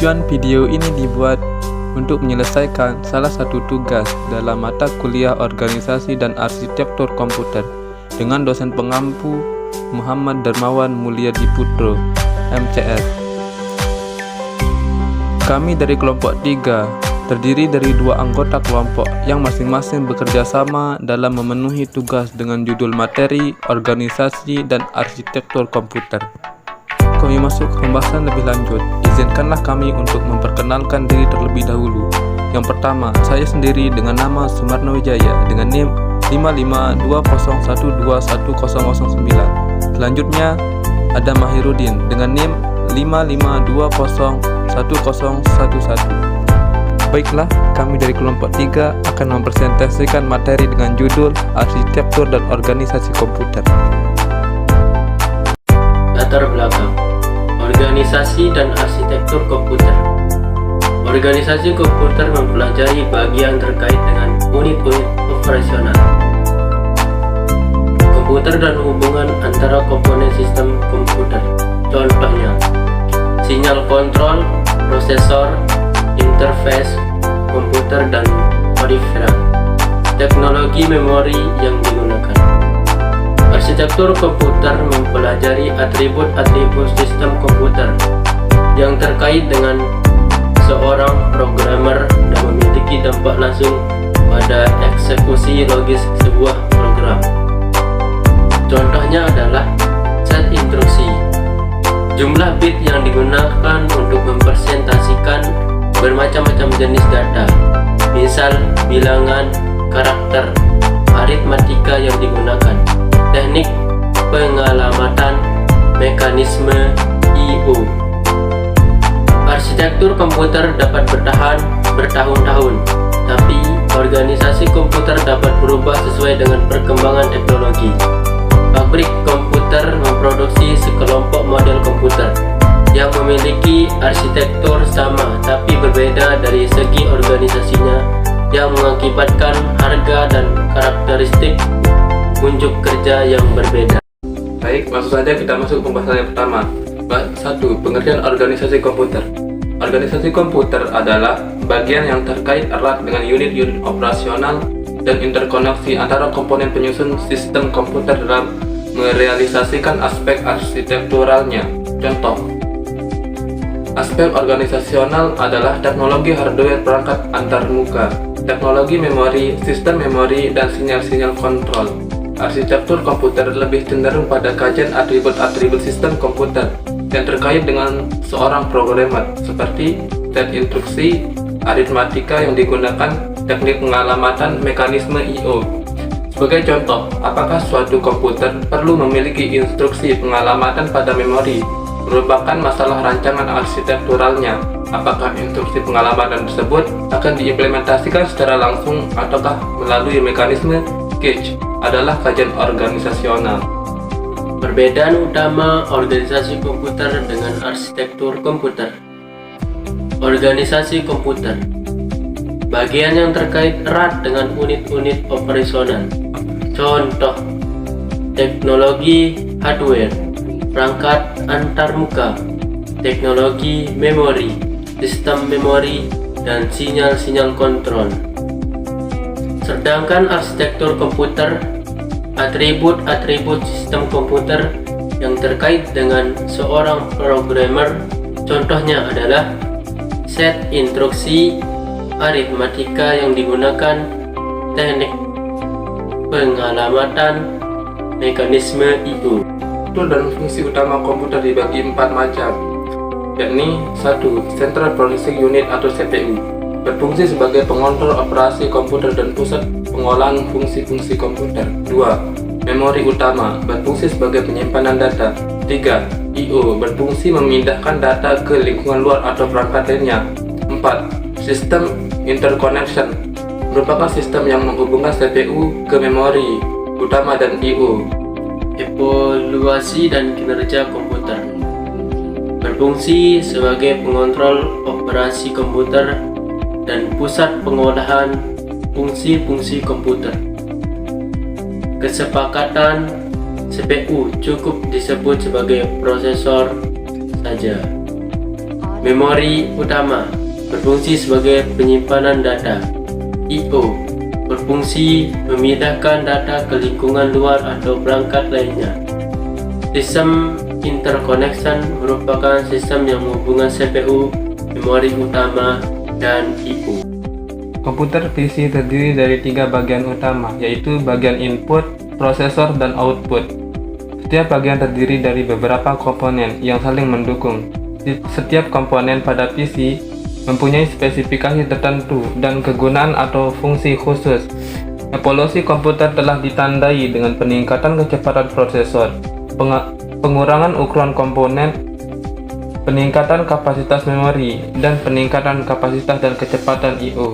Tujuan video ini dibuat untuk menyelesaikan salah satu tugas dalam mata kuliah Organisasi dan Arsitektur Komputer dengan dosen pengampu Muhammad Darmawan Mulyadi Putro, MCS. Kami dari kelompok 3 terdiri dari 2 anggota kelompok yang masing-masing bekerja sama dalam memenuhi tugas dengan judul materi Organisasi dan Arsitektur Komputer. Kami masuk ke pembahasan lebih lanjut. Izinkanlah kami untuk memperkenalkan diri terlebih dahulu. Yang pertama, saya sendiri dengan nama Sumarno Wijaya dengan NIM 5520121009. Selanjutnya ada Mahirudin dengan NIM 55201011. Baiklah, kami dari kelompok 3 akan mempresentasikan materi dengan judul Arsitektur dan Organisasi Komputer. Latar belakang Organisasi dan Arsitektur Komputer. Organisasi komputer mempelajari bagian terkait dengan unit-unit operasional komputer dan hubungan antara komponen sistem komputer. Contohnya, sinyal kontrol, prosesor, interface komputer dan peripheral, teknologi memori yang digunakan. Arsitektur komputer mempelajari atribut-atribut sistem komputer yang terkait dengan seorang programmer dan memiliki dampak langsung pada eksekusi logis sebuah program. Contohnya adalah set instruksi, jumlah bit yang digunakan untuk mempresentasikan bermacam-macam jenis data, misal bilangan, karakter, aritmatika yang digunakan, teknik pengalamatan, mekanisme I/O. Arsitektur komputer dapat bertahan bertahun-tahun, tapi organisasi komputer dapat berubah sesuai dengan perkembangan teknologi. Pabrik komputer memproduksi sekelompok model komputer yang memiliki arsitektur sama tapi berbeda dari segi organisasinya, yang mengakibatkan harga dan karakteristik unjuk kerja yang berbeda. Baik, langsung saja kita masuk ke pembahasan yang pertama. 1. Pengertian organisasi komputer. Organisasi komputer adalah bagian yang terkait erat dengan unit-unit operasional dan interkoneksi antara komponen penyusun sistem komputer dalam merealisasikan aspek arsitekturalnya. Contoh, aspek organisasional adalah teknologi hardware perangkat antarmuka, teknologi memori, sistem memori, dan sinyal-sinyal kontrol. Arsitektur komputer lebih cenderung pada kajian atribut-atribut sistem komputer yang terkait dengan seorang programmer, seperti set instruksi, aritmatika yang digunakan, teknik pengalamatan, mekanisme I/O. Sebagai contoh, apakah suatu komputer perlu memiliki instruksi pengalamatan pada memori? Merupakan masalah rancangan arsitekturalnya. Apakah instruksi pengalamatan tersebut akan diimplementasikan secara langsung ataukah melalui mekanisme cache? Adalah kajian organisasional. Perbedaan utama organisasi komputer dengan arsitektur komputer. Organisasi komputer, bagian yang terkait erat dengan unit-unit operasional. Contoh, teknologi hardware, perangkat antarmuka, teknologi memori, sistem memori, dan sinyal-sinyal kontrol. Sedangkan arsitektur komputer, atribut-atribut sistem komputer yang terkait dengan seorang programmer. Contohnya adalah set instruksi, aritmatika yang digunakan, teknik pengalamatan, mekanisme I/O. Struktur dan fungsi utama komputer dibagi 4 macam, yakni 1. Central Processing Unit atau CPU, berfungsi sebagai pengontrol operasi komputer dan pusat pengolahan fungsi-fungsi komputer. 2. Memori utama, berfungsi sebagai penyimpanan data. 3. I/O, berfungsi memindahkan data ke lingkungan luar atau perangkat lainnya. 4. Sistem Interconnection, merupakan sistem yang menghubungkan CPU ke memori utama dan I/O. Evaluasi dan kinerja komputer, berfungsi sebagai pengontrol operasi komputer dan pusat pengolahan fungsi-fungsi komputer. Kesepakatan CPU cukup disebut sebagai prosesor saja. Memori utama berfungsi sebagai penyimpanan data. I/O berfungsi memindahkan data ke lingkungan luar atau perangkat lainnya. Sistem interconnection merupakan sistem yang menghubungkan CPU, memori utama, dan I/O. Komputer PC terdiri dari 3 bagian utama, yaitu bagian input, prosesor, dan output. Setiap bagian terdiri dari beberapa komponen yang saling mendukung. Setiap komponen pada PC mempunyai spesifikasi tertentu dan kegunaan atau fungsi khusus. Evolusi komputer telah ditandai dengan peningkatan kecepatan prosesor, pengurangan ukuran komponen, peningkatan kapasitas memori, dan peningkatan kapasitas dan kecepatan I/O.